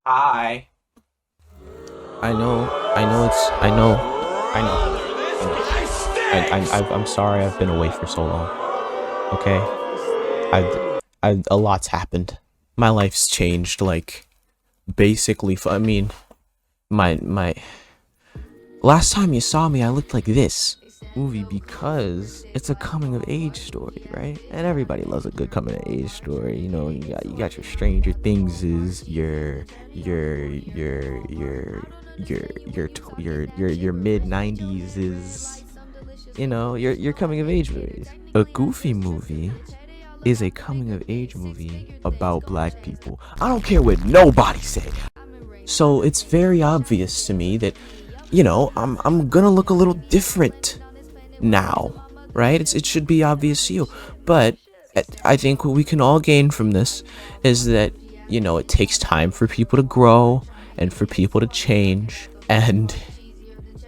Hi. I'm sorry I've been away for so long. Okay, a lot's happened. My life's changed. Like, basically. I mean, my last time you saw me, I looked like this movie because it's a coming of age story, right? And everybody loves a good coming of age story. You know, you got your Stranger Things is your mid 90s is, your coming of age movies. A Goofy movie is a coming of age movie about black people. I don't care what nobody say. So it's very obvious to me that, I'm gonna look a little different now, right? It should be obvious to you. But I think what we can all gain from this is that, it takes time for people to grow and for people to change. And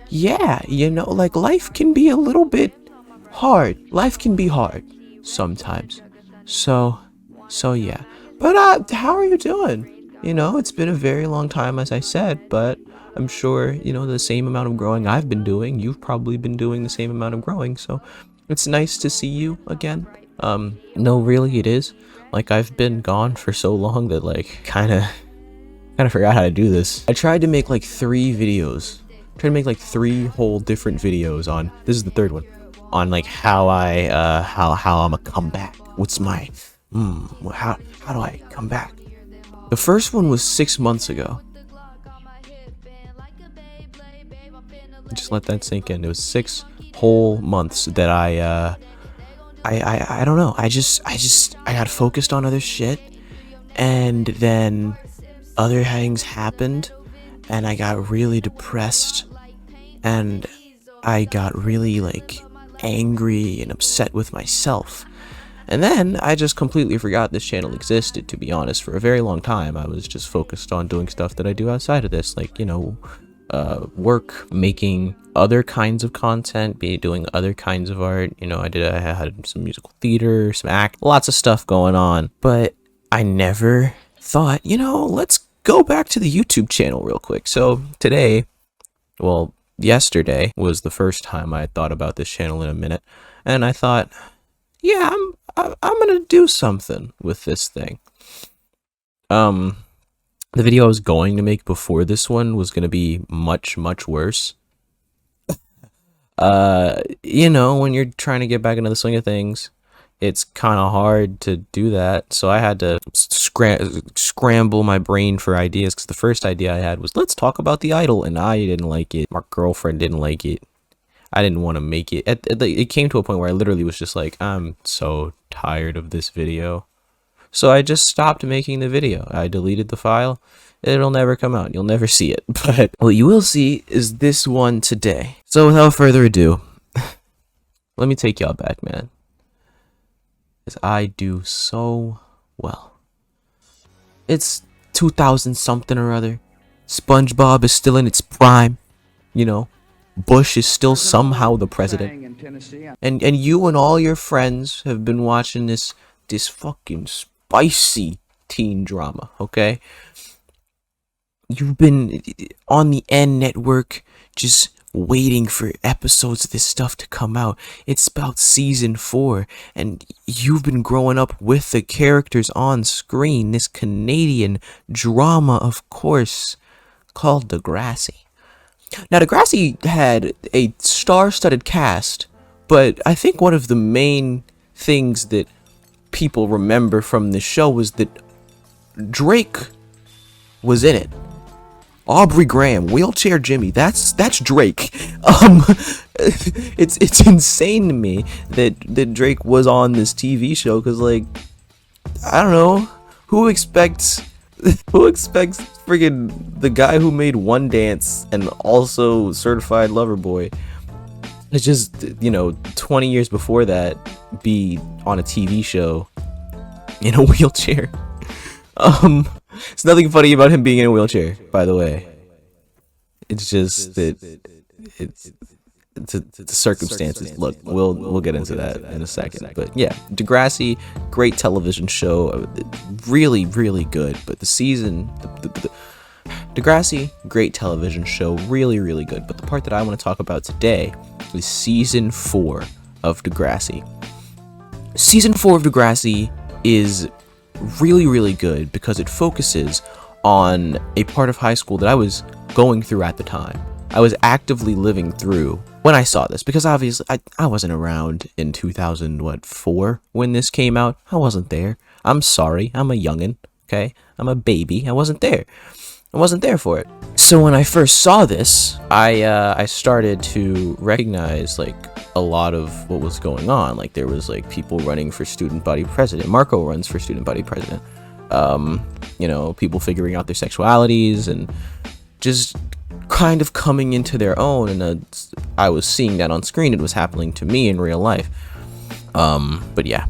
yeah, like life can be a little bit hard. Life can be hard sometimes. So yeah. But how are you doing? It's been a very long time, as I said, but I'm sure, the same amount of growing I've been doing, you've probably been doing the same amount of growing. So it's nice to see you again. No, really it is. Like, I've been gone for so long that, like, kind of forgot how to do this. I tried to make like 3 whole different videos on, this is the third one, on like how I'm a comeback. What's my how do I come back? The first one was 6 months ago. Just let that sink in. It was 6 whole months that I don't know. I got focused on other shit, and then other things happened, and I got really depressed, and I got really like angry and upset with myself. And then I just completely forgot this channel existed, to be honest. For a very long time, I was just focused on doing stuff that I do outside of this, like, work, making other kinds of content, doing other kinds of art. I had some musical theater, some act, lots of stuff going on. But I never thought, let's go back to the YouTube channel real quick. So today, well, yesterday was the first time I thought about this channel in a minute, and I thought, yeah, I'm gonna do something with this thing. The video I was going to make before this one was gonna be much worse. When you're trying to get back into the swing of things, it's kind of hard to do that. So I had to scramble my brain for ideas, because the first idea I had was, let's talk about The Idol, and I didn't like it. My girlfriend didn't like it. I didn't want to make it. It came to a point where I literally was just like, I'm so tired of this video. So I just stopped making the video. I deleted the file. It'll never come out. You'll never see it. But what you will see is this one today. So without further ado, let me take y'all back, man. Because I do so well. It's 2000 something or other. SpongeBob is still in its prime. Bush is still somehow the president. And you and all your friends have been watching this fucking spicy teen drama, okay? You've been on the N network just waiting for episodes of this stuff to come out. It's about season 4, and you've been growing up with the characters on screen. This Canadian drama, of course, called Degrassi. Now, Degrassi had a star-studded cast, but I think one of the main things that people remember from the show was that Drake was in it. Aubery Graham, Wheelchair Jimmy, that's Drake. It's insane to me that Drake was on this TV show, because, like, I don't know, who expects friggin' the guy who made One Dance and also Certified Lover Boy, it's just, 20 years before that, be on a TV show in a wheelchair. It's nothing funny about him being in a wheelchair, by the way. It's just that it's the circumstances. Look, we'll get into that in a second. But yeah, Degrassi, great television show, really good. But the season, Degrassi, great television show, really, really good. But the part that I want to talk about today is season 4 of Degrassi. Season 4 of Degrassi is really, really good because it focuses on a part of high school that I was going through at the time. I was actively living through when I saw this, because obviously I wasn't around in 2004 when this came out. I wasn't there. I'm sorry. I'm a youngin', okay? I'm a baby. I wasn't there. I wasn't there for it. So when I first saw this, I started to recognize like a lot of what was going on. Like there was like people running for student body president. Marco runs for student body president. You know, people figuring out their sexualities and just kind of coming into their own. And I was seeing that on screen. It was happening to me in real life. But yeah.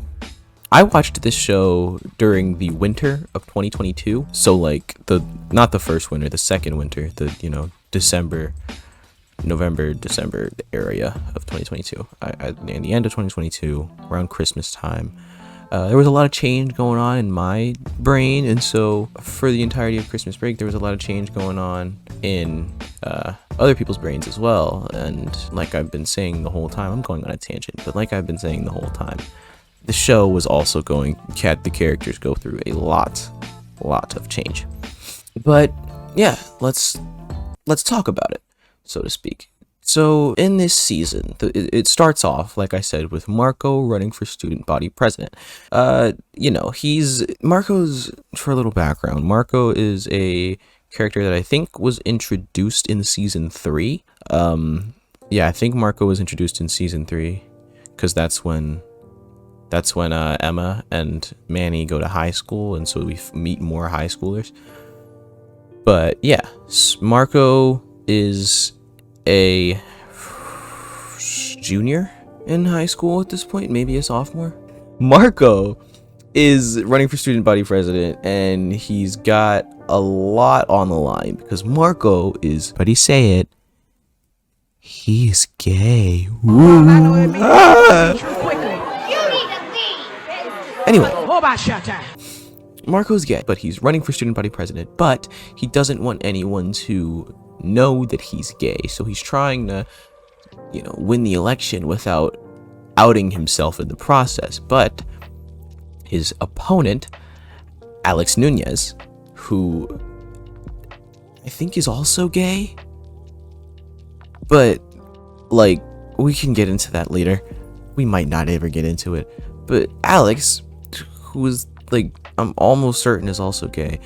I watched this show during the winter of 2022. So like not the first winter, the second winter, November, December area of 2022. In the end of 2022, around Christmas time, there was a lot of change going on in my brain. And so for the entirety of Christmas break, there was a lot of change going on in other people's brains as well. And like I've been saying the whole time, I'm going on a tangent, but like I've been saying the whole time, the show was also the characters go through a lot of change. But yeah, let's talk about it, so to speak. So in this season, it starts off, like I said, with Marco running for student body president. Marco's, for a little background, Marco is a character that I think was introduced in season 3. I think Marco was introduced in season 3, because that's when Emma and Manny go to high school, and so we meet more high schoolers. But yeah, Marco is a junior in high school at this point, maybe a sophomore. Marco is running for student body president, and he's got a lot on the line because Marco is, how do you say it? He's gay. Anyway, Marco's gay, but he's running for student body president, but he doesn't want anyone to know that he's gay, so he's trying to, win the election without outing himself in the process. But his opponent, Alex Nunez, who I think is also gay, but like, we can get into that later. We might not ever get into it, but Alex, who is like, I'm almost certain is also gay,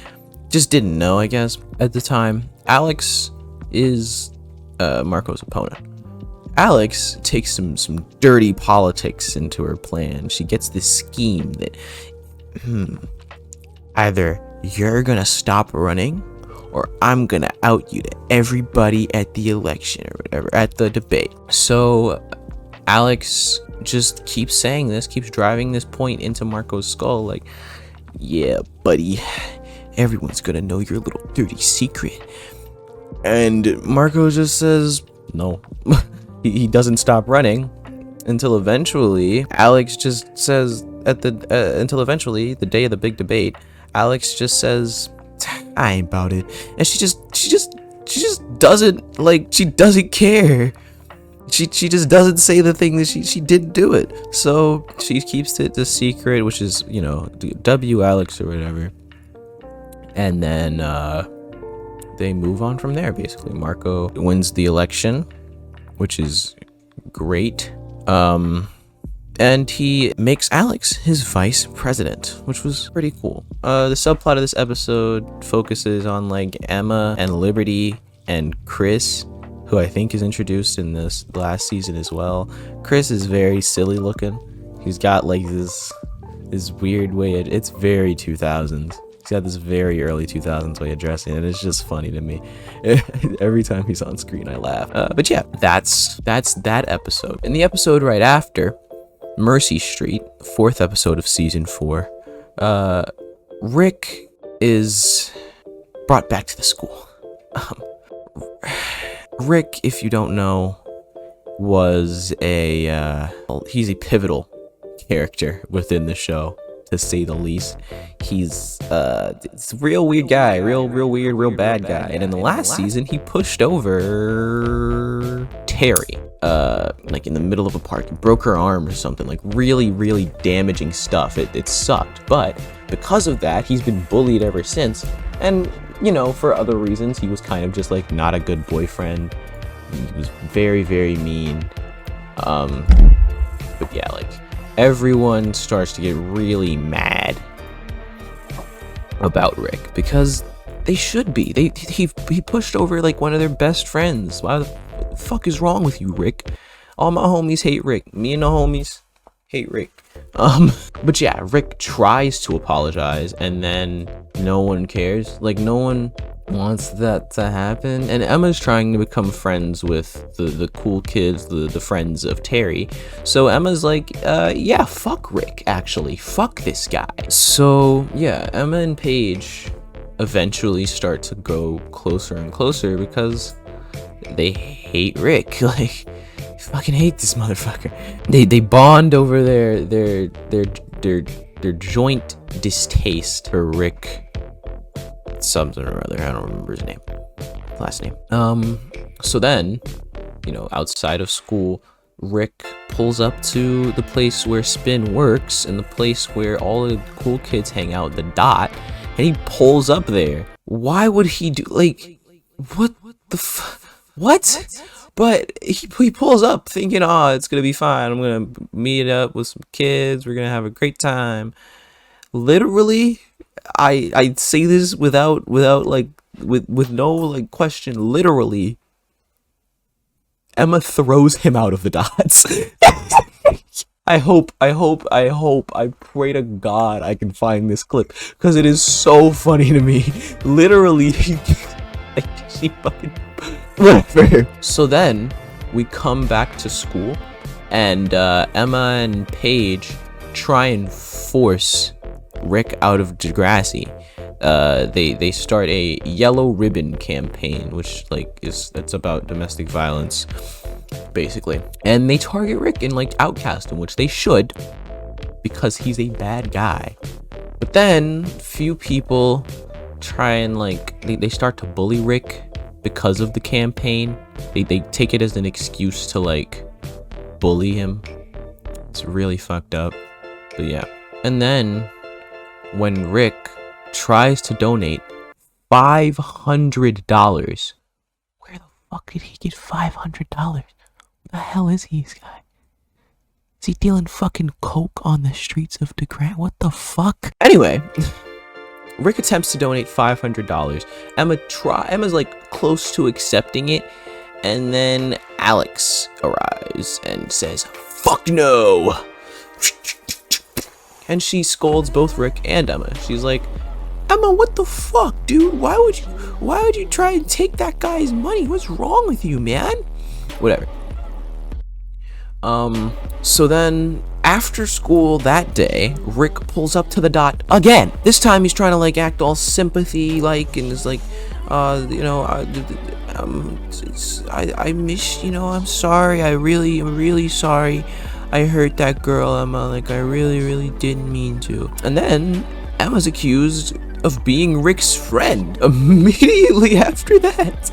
just didn't know, I guess, at the time. Alex is Marco's opponent. Alex takes some dirty politics into her plan. She gets this scheme that either you're gonna stop running or I'm gonna out you to everybody at the election or whatever, at the debate. So Alex just keeps saying this, keeps driving this point into Marco's skull, like, yeah, buddy, everyone's gonna know your little dirty secret. And Marco just says no. He doesn't stop running until eventually Alex just says until eventually the day of the big debate, Alex just says, I ain't about it. And she just doesn't, like, she doesn't care. She just doesn't say the thing that she didn't do it. So she keeps it the secret, which is, W Alex or whatever. And then they move on from there, basically. Marco wins the election, which is great. And he makes Alex his vice president, which was pretty cool. The subplot of this episode focuses on like Emma and Liberty and Chris, who I think is introduced in this last season as well. Chris is very silly looking. He's got like this weird way, it's very 2000s. He's got this very early 2000s way of dressing, and it's just funny to me. Every time he's on screen, I laugh. But yeah, that's that episode. In the episode right after, Mercy Street, 4th episode of season 4, Rick is brought back to the school. Rick, if you don't know, was he's a pivotal character within the show. to say the least. He's it's a real weird guy, real weird, real bad guy. And in the last season, he pushed over Terry, like in the middle of a park, broke her arm or something, like really damaging stuff. It sucked, but because of that, he's been bullied ever since. And you know, for other reasons, he was kind of just like not a good boyfriend. He was very mean. But yeah, like everyone starts to get really mad about Rick because they should be. He pushed over like one of their best friends. Why the fuck is wrong with you, Rick? All my homies hate Rick. Me and the homies hate Rick. But yeah, Rick tries to apologize and then no one cares. Like no one wants that to happen. And Emma's trying to become friends with the cool kids, the friends of Terry. So Emma's like, yeah, fuck Rick, actually. Fuck this guy. So yeah, Emma and Paige eventually start to go closer and closer because they hate Rick. Like, fucking hate this motherfucker. They bond over their joint distaste for Rick something or other. I don't remember his name, last name. So then, you know, outside of school, Rick pulls up to the place where Spin works and the place where all the cool kids hang out, the Dot, and he pulls up there. Why would he do, like, what the what? But he pulls up thinking, oh, it's gonna be fine. I'm gonna meet up with some kids. We're gonna have a great time. Literally, I say this without like with no like question. Literally, Emma throws him out of the Dots. I pray to God I can find this clip because it is so funny to me. Literally, she fucking whatever. So then we come back to school, and Emma and Paige try and force Rick out of Degrassi. They start a yellow ribbon campaign, which like that's about domestic violence, basically. And they target Rick and like outcast him, which they should, because he's a bad guy. But then few people try and like they start to bully Rick because of the campaign. They take it as an excuse to like bully him. It's really fucked up. But yeah. And then when Rick tries to donate $500, where the fuck did he get $500? What the hell is he, this guy? Is he dealing fucking coke on the streets of Degrassi? What the fuck? Anyway, Rick attempts to donate $500. Emma's like close to accepting it, and then Alex arrives and says, "Fuck no!" And she scolds both Rick and Emma. She's like, "Emma, what the fuck, dude? Why would you try and take that guy's money? What's wrong with you, man?" Whatever. So then after school that day, Rick pulls up to the Dot again. This time he's trying to like act all sympathy like, and is like, you know, I miss, you know, I'm sorry. I'm really sorry. I hurt that girl, Emma. Like, I really didn't mean to. And then Emma's accused of being Rick's friend. Immediately after that,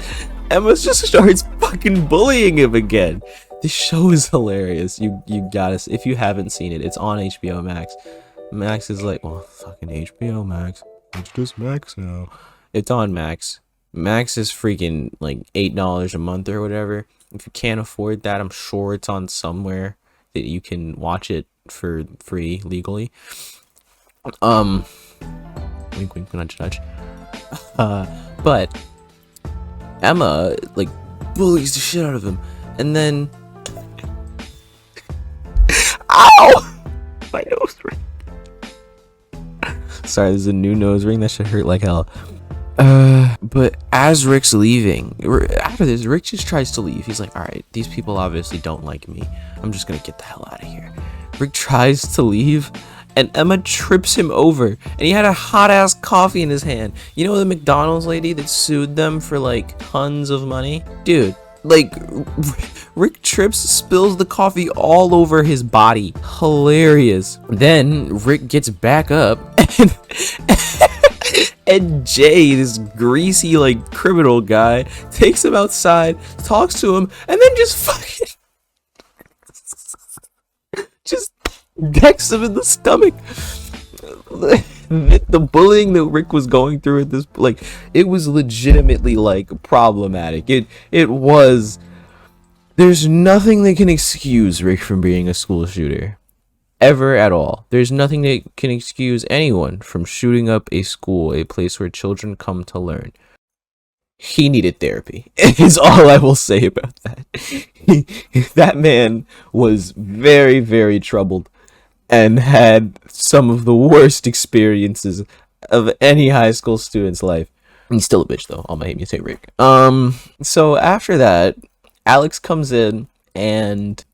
Emma just starts fucking bullying him again. This show is hilarious. You gotta, if you haven't seen it, it's on HBO Max. Max is like, well, fucking HBO Max. It's just Max now. It's on Max. Max is freaking like $8 a month or whatever. If you can't afford that, I'm sure it's on somewhere that you can watch it for free legally. Wink wink, nudge nudge. But Emma like bullies the shit out of him, and then ow, my nose ring. Sorry, there's a new nose ring that should hurt like hell. But as Rick's leaving, after this, Rick just tries to leave. He's like, all right, these people obviously don't like me. I'm just gonna get the hell out of here. Rick tries to leave, and Emma trips him over, and he had a hot ass coffee in his hand. You know the McDonald's lady that sued them for like tons of money? Dude, Like, Rick trips, spills the coffee all over his body. Hilarious. Then Rick gets back up and and Jay, this greasy like criminal guy, takes him outside, talks to him, and then just fucking just decks him in the stomach. The bullying that Rick was going through at this, like, it was legitimately like problematic. It was. There's nothing that can excuse Rick from being a school shooter. Ever at all. There's nothing that can excuse anyone from shooting up a school, a place where children come to learn. He needed therapy, is all I will say about that. That man was very, very troubled and had some of the worst experiences of any high school student's life. He's still a bitch though. All my hate me say Rick. So after that, Alex comes in and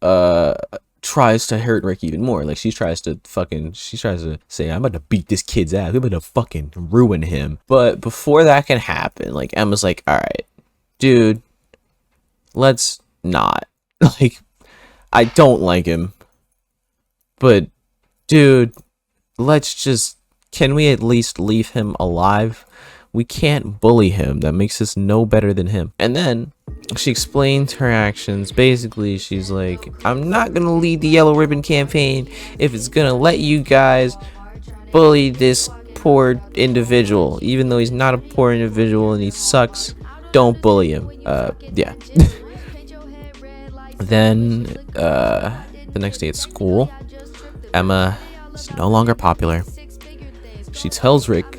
tries to hurt Rick even more. Like, she tries to say, I'm about to beat this kid's ass. I'm about to fucking ruin him. But before that can happen, like, Emma's like, all right, dude, let's not. Like, I don't like him, but dude, can we at least leave him alive? We can't bully him. That makes us no better than him. And then she explained her actions. Basically, she's like, I'm not gonna lead the Yellow Ribbon campaign if it's gonna let you guys bully this poor individual. Even though he's not a poor individual and he sucks, don't bully him. Yeah. Then, the next day at school, Emma is no longer popular. She talks to Rick,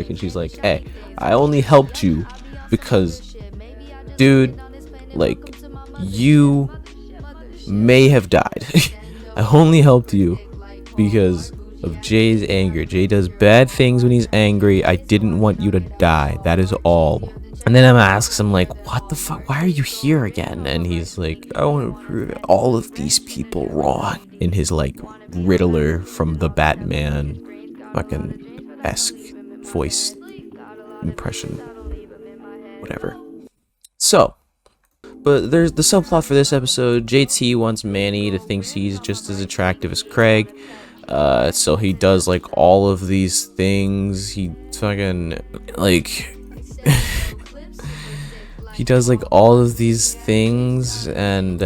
and she's like, hey, I only helped you because, dude, like, you may have died. I only helped you because of Jay's anger. Jay does bad things when he's angry. I didn't want you to die. That is all. And then Emma asks him, like, what the fuck? Why are you here again? And he's like, I want to prove all of these people wrong. In his, like, Riddler from the Batman fucking esque voice impression. Whatever. So, but there's the subplot for this episode. JT wants Manny to think he's just as attractive as Craig. So he does, like, all of these things. He fucking, like... he does, like, all of these things, and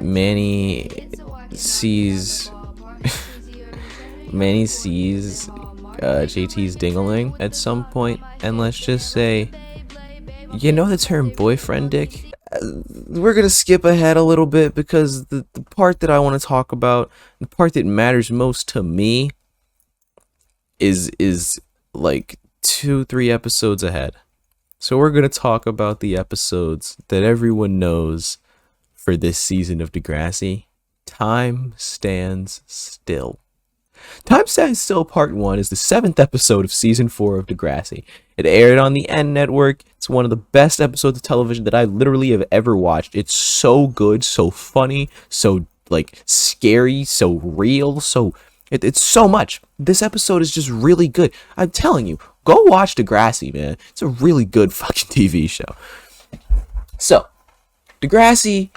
Manny sees JT's dingling at some point, and let's just say, you know the term boyfriend dick? We're gonna skip ahead a little bit because the part that I want to talk about, the part that matters most to me, is like 2-3 episodes ahead. So we're gonna talk about the episodes that everyone knows for this season of Degrassi. Time Stands Still. Time Stands Still Part 1 is the 7th episode of Season 4 of Degrassi. It aired on the N Network. It's one of the best episodes of television that I literally have ever watched. It's so good, so funny, so, like, scary, so real, so... It's so much. This episode is just really good. I'm telling you, go watch Degrassi, man. It's a really good fucking TV show. So, Degrassi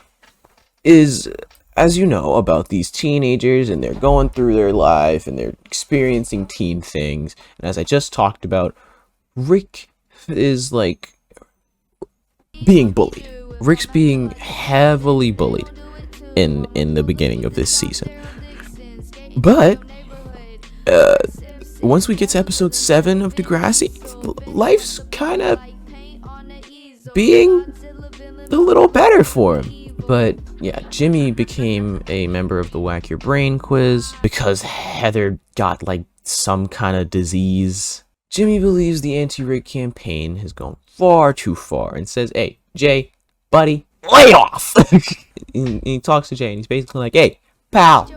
is... as you know, about these teenagers, and they're going through their life and they're experiencing teen things. And as I just talked about, Rick is like being bullied. Rick's being heavily bullied in the beginning of this season. But once we get to episode 7 of Degrassi, life's kind of being a little better for him. But yeah, Jimmy became a member of the Whack Your Brain quiz because Heather got like some kind of disease. Jimmy believes the anti-Rick campaign has gone far too far and says, hey, Jay, buddy, lay off. And he talks to Jay and he's basically like, hey, pal,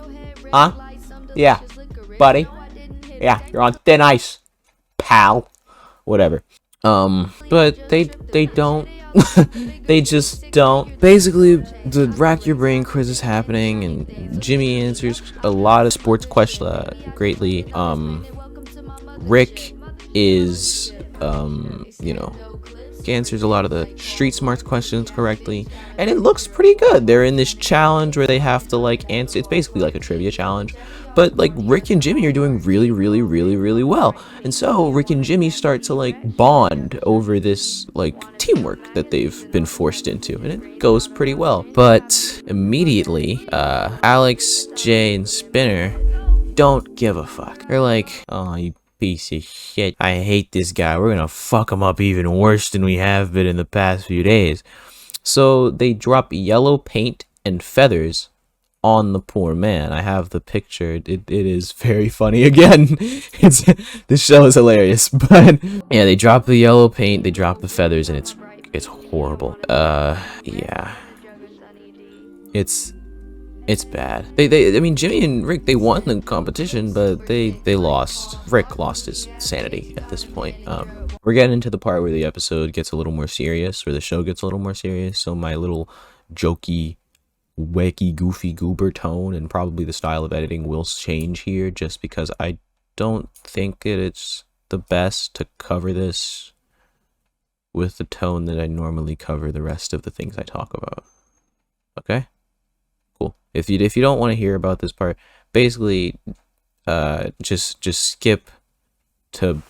huh? Yeah, buddy. Yeah, you're on thin ice, pal. Whatever. But they don't. They just don't. Basically, the Rack Your Brain quiz is happening, and Jimmy answers a lot of sports questions greatly. Rick is, answers a lot of the street smarts questions correctly, and it looks pretty good. They're in this challenge where they have to like answer. It's basically like a trivia challenge, but like Rick and Jimmy are doing really well. And so Rick and Jimmy start to like bond over this like teamwork that they've been forced into, and it goes pretty well. But immediately, Alex, Jay, and Spinner don't give a fuck. They're like, oh, you piece of shit. I hate this guy. We're gonna fuck him up even worse than we have been in the past few days. So they drop yellow paint and feathers on the poor man. I have the picture. It is very funny again. This show is hilarious. But yeah, they drop the yellow paint, they drop the feathers, and it's horrible. Yeah. It's bad. I mean, Jimmy and Rick, they won the competition, but they lost. Rick lost his sanity at this point. We're getting into the part where the episode gets a little more serious, where the show gets a little more serious. So my little jokey, wacky, goofy, goober tone and probably the style of editing will change here, just because I don't think it's the best to cover this with the tone that I normally cover the rest of the things I talk about. Okay? Cool. If you don't want to hear about this part, basically just skip to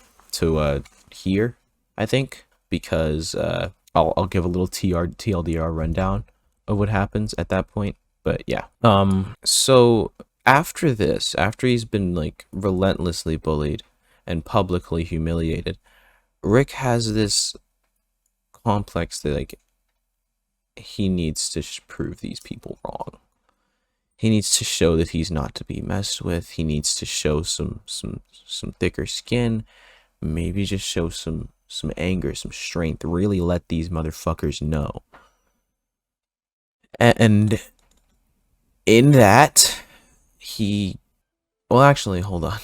here, I think, because I'll give a little TLDR rundown of what happens at that point. But yeah. So after this, after he's been like relentlessly bullied and publicly humiliated, Rick has this complex that like he needs to prove these people wrong. He needs to show that he's not to be messed with. He needs to show some thicker skin. Maybe just show some anger, some strength. Really let these motherfuckers know. And in that, well, actually, hold on.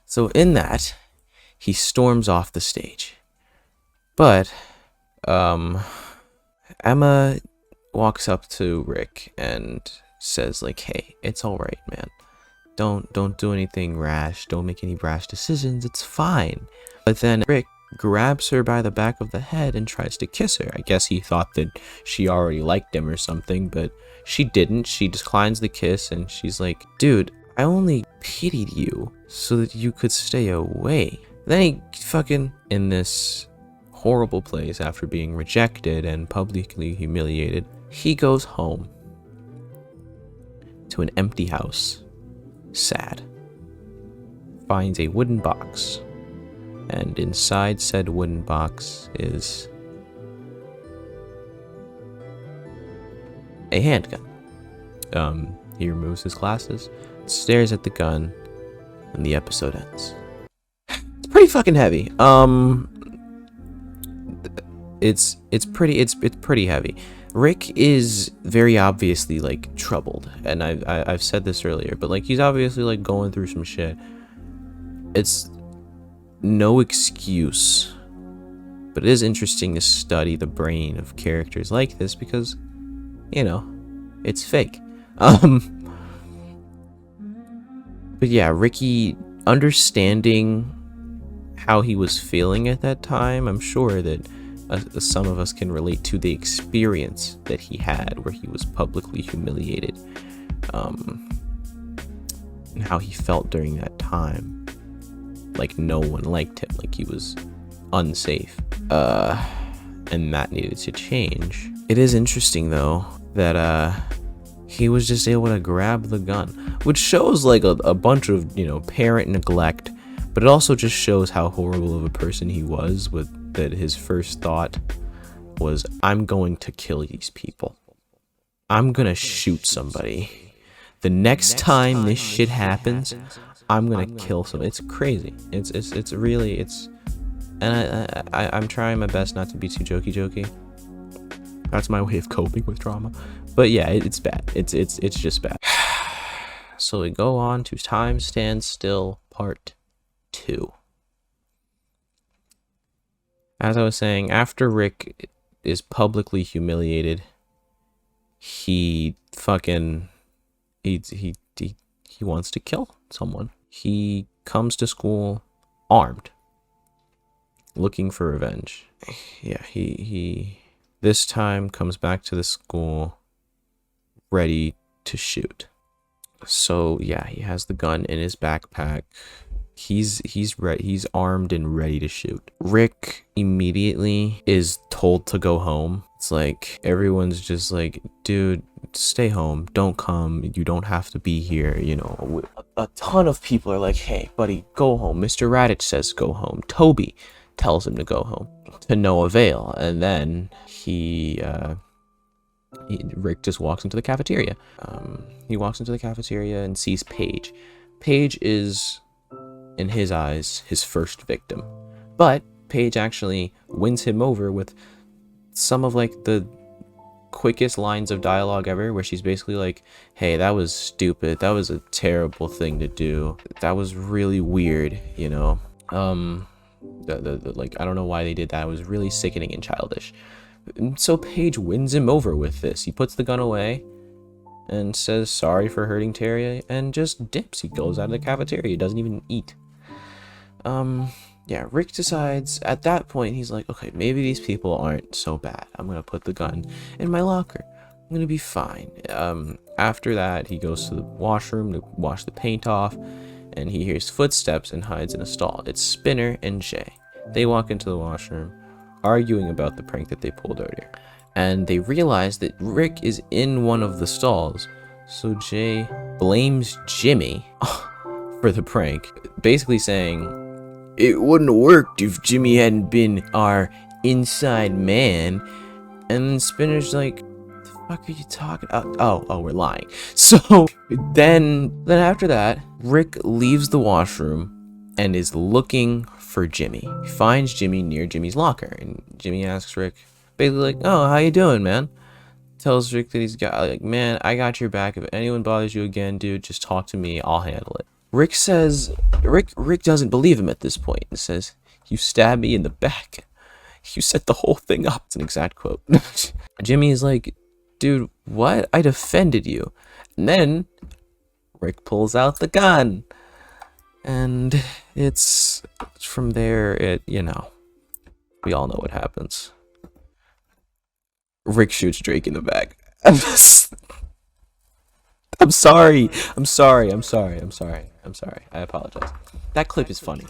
So in that, he storms off the stage. But Emma walks up to Rick and says like, hey, it's all right, man. Don't do anything rash. Don't make any rash decisions. It's fine. But then Rick grabs her by the back of the head and tries to kiss her. I guess he thought that she already liked him or something, but she didn't. She declines the kiss and she's like, dude, I only pitied you so that you could stay away. Then he fucking, in this horrible place after being rejected and publicly humiliated, he goes home to an empty house, sad, finds a wooden box, and inside said wooden box is a handgun. He removes his glasses, stares at the gun, and the episode ends. It's pretty fucking heavy. It's pretty heavy. Rick is very obviously like troubled, and I've said this earlier, but like he's obviously like going through some shit. It's no excuse, but it is interesting to study the brain of characters like this because, you know, it's fake. But yeah, Ricky understanding how he was feeling at that time, I'm sure that some of us can relate to the experience that he had where he was publicly humiliated, and how he felt during that time. Like no one liked him, like he was unsafe, and that needed to change. It is interesting though that he was just able to grab the gun, which shows like a bunch of, you know, parent neglect, but it also just shows how horrible of a person he was, with that his first thought was, I'm going to kill these people. I'm gonna shoot somebody. The next time this shit happens, I'm gonna kill somebody. It's crazy. It's really, and I'm trying my best not to be too jokey. That's my way of coping with trauma. But yeah, it's bad. It's just bad. So we go on to Time Stands Still Part 2. As I was saying, after Rick is publicly humiliated, he wants to kill someone. He comes to school armed. looking for revenge. Yeah, he this time comes back to the school ready to shoot. So yeah, he has the gun in his backpack. He's armed and ready to shoot. Rick immediately is told to go home. It's like everyone's just like, dude, stay home, don't come, you don't have to be here, you know. A ton of people are like, hey buddy, go home. Mr. Raditch says go home. Toby tells him to go home, to no avail. And then Rick just walks into the cafeteria. He walks into the cafeteria and sees Paige. Paige is, in his eyes, his first victim. But Paige actually wins him over with some of like the quickest lines of dialogue ever, where she's basically like, hey, that was stupid, that was a terrible thing to do, that was really weird, you know. Like, I don't know why they did that, it was really sickening and childish. So Paige wins him over with this. He puts the gun away and says sorry for hurting Terry and just dips. He goes out of the cafeteria. He doesn't even eat. Yeah, Rick decides at that point, he's like, okay, maybe these people aren't so bad. I'm gonna put the gun in my locker. I'm gonna be fine. After that, he goes to the washroom to wash the paint off, and he hears footsteps and hides in a stall. It's Spinner and Jay. They walk into the washroom, arguing about the prank that they pulled earlier. And they realize that Rick is in one of the stalls. So Jay blames Jimmy for the prank, basically saying, it wouldn't have worked if Jimmy hadn't been our inside man. And then Spinner's like, what the fuck are you talking about? Oh, we're lying. So then after that, Rick leaves the washroom and is looking for Jimmy. He finds Jimmy near Jimmy's locker, and Jimmy asks Rick, basically like, oh, how you doing, man? Tells Rick that he's got, like, man, I got your back. If anyone bothers you again, dude, just talk to me, I'll handle it. Rick says, Rick doesn't believe him at this point and says, you stabbed me in the back. You set the whole thing up. It's an exact quote. Jimmy is like, dude, what? I defended you. And then Rick pulls out the gun. And it's from there, you know, we all know what happens. Rick shoots Drake in the back. I'm sorry. I apologize. That clip is funny.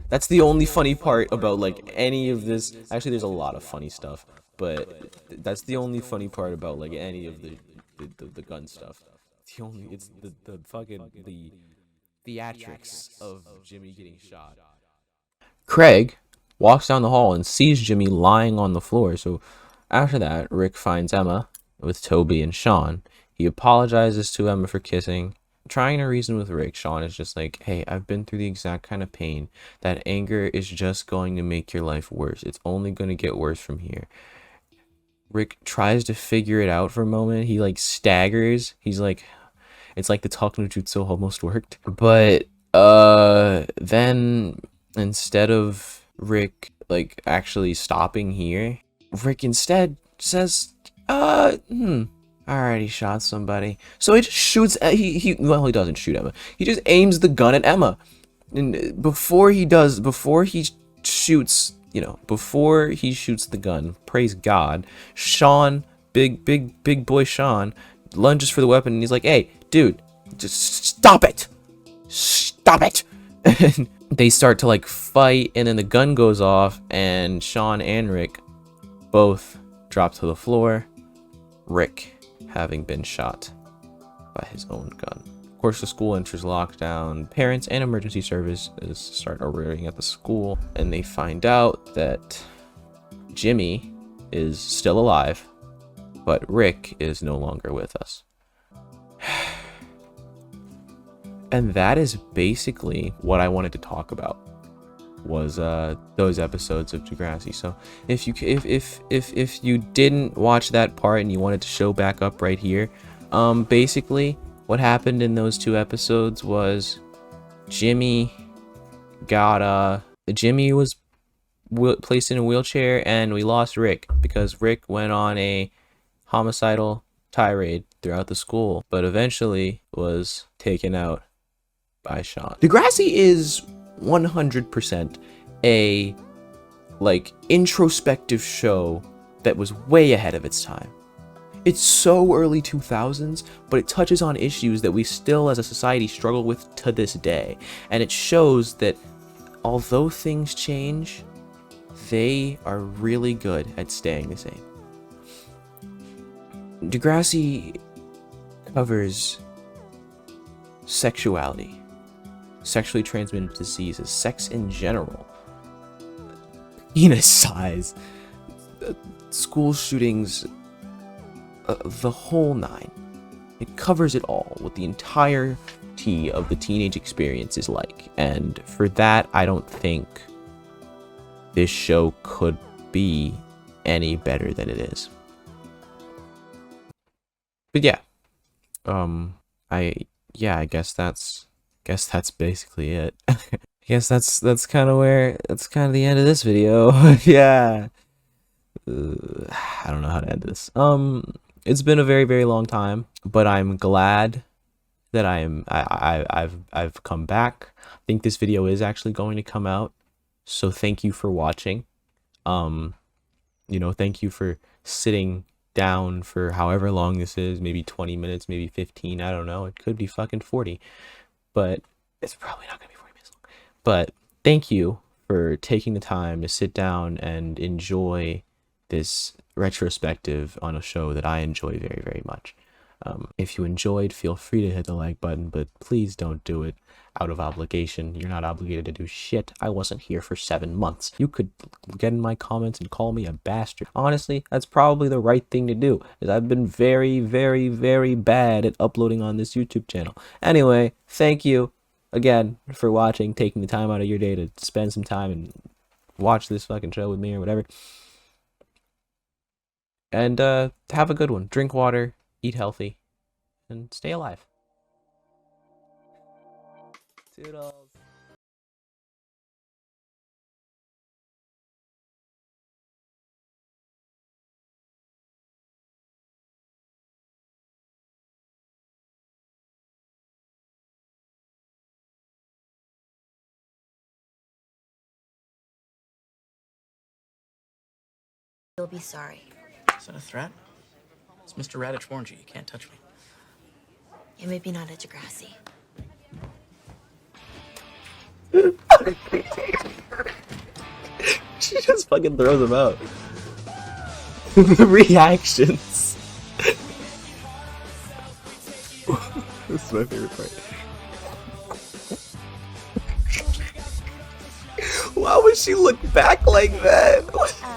That's the only funny part about like any of this. Actually, there's a lot of funny stuff, but that's the only funny part about like any of the gun stuff. It's the fucking the theatrics of Jimmy getting shot. Craig walks down the hall and sees Jimmy lying on the floor. So after that, Rick finds Emma with Toby and Sean. He apologizes to Emma for kissing. Trying to reason with Rick, Sean is just like, hey, I've been through the exact kind of pain. That anger is just going to make your life worse. It's only going to get worse from here. Rick tries to figure it out for a moment. He like staggers. He's like, it's like the talk no jutsu almost worked. But then instead of Rick like actually stopping here, Rick instead says, alright, he shot somebody. So he just shoots, he doesn't shoot Emma. He just aims the gun at Emma. And before he shoots the gun, praise God, Sean, big boy Sean, lunges for the weapon and he's like, hey, dude, just stop it. Stop it. And they start to like fight, and then the gun goes off and Sean and Rick both drop to the floor. Rick having been shot by his own gun. Of course, the school enters lockdown. Parents and emergency services start arriving at the school, and they find out that Jimmy is still alive, but Rick is no longer with us. And that is basically what I wanted to talk about, was those episodes of Degrassi. So if you didn't watch that part and you wanted to show back up right here, basically what happened in those two episodes was Jimmy was placed in a wheelchair, and we lost Rick because Rick went on a homicidal tirade throughout the school, but eventually was taken out by Sean. Degrassi is 100% a like introspective show that was way ahead of its time. It's so early 2000s, but it touches on issues that we still as a society struggle with to this day. And it shows that although things change, they are really good at staying the same. Degrassi covers sexuality, sexually transmitted diseases, sex in general, penis size, school shootings, the whole nine. It covers it all, what the entirety of the teenage experience is like. And for that, I don't think this show could be any better than it is. But yeah, I guess that's basically it. I guess that's kind of the end of this video. Yeah. I don't know how to end this. It's been a very, very long time, but I'm glad that I've come back. I think this video is actually going to come out, so thank you for watching. You know, thank you for sitting down for however long this is, maybe 20 minutes, maybe 15, I don't know. It could be fucking 40, but it's probably not gonna be 40 minutes long. But thank you for taking the time to sit down and enjoy this retrospective on a show that I enjoy very, very much. If you enjoyed, feel free to hit the like button, but please don't do it out of obligation. You're not obligated to do shit. I wasn't here for 7 months. You could get in my comments and call me a bastard. Honestly, that's probably the right thing to do, as I've been very, very, very bad at uploading on this YouTube channel. Anyway, thank you again for watching, taking the time out of your day to spend some time and watch this fucking show with me or whatever. And have a good one. Drink water, eat healthy, and stay alive. Toodles. You'll be sorry. Is that a threat? It's Mr. Radich warned you. You can't touch me. Yeah, maybe not at Degrassi. She just fucking throws them out. The reactions. This is my favorite part. Why would she look back like that?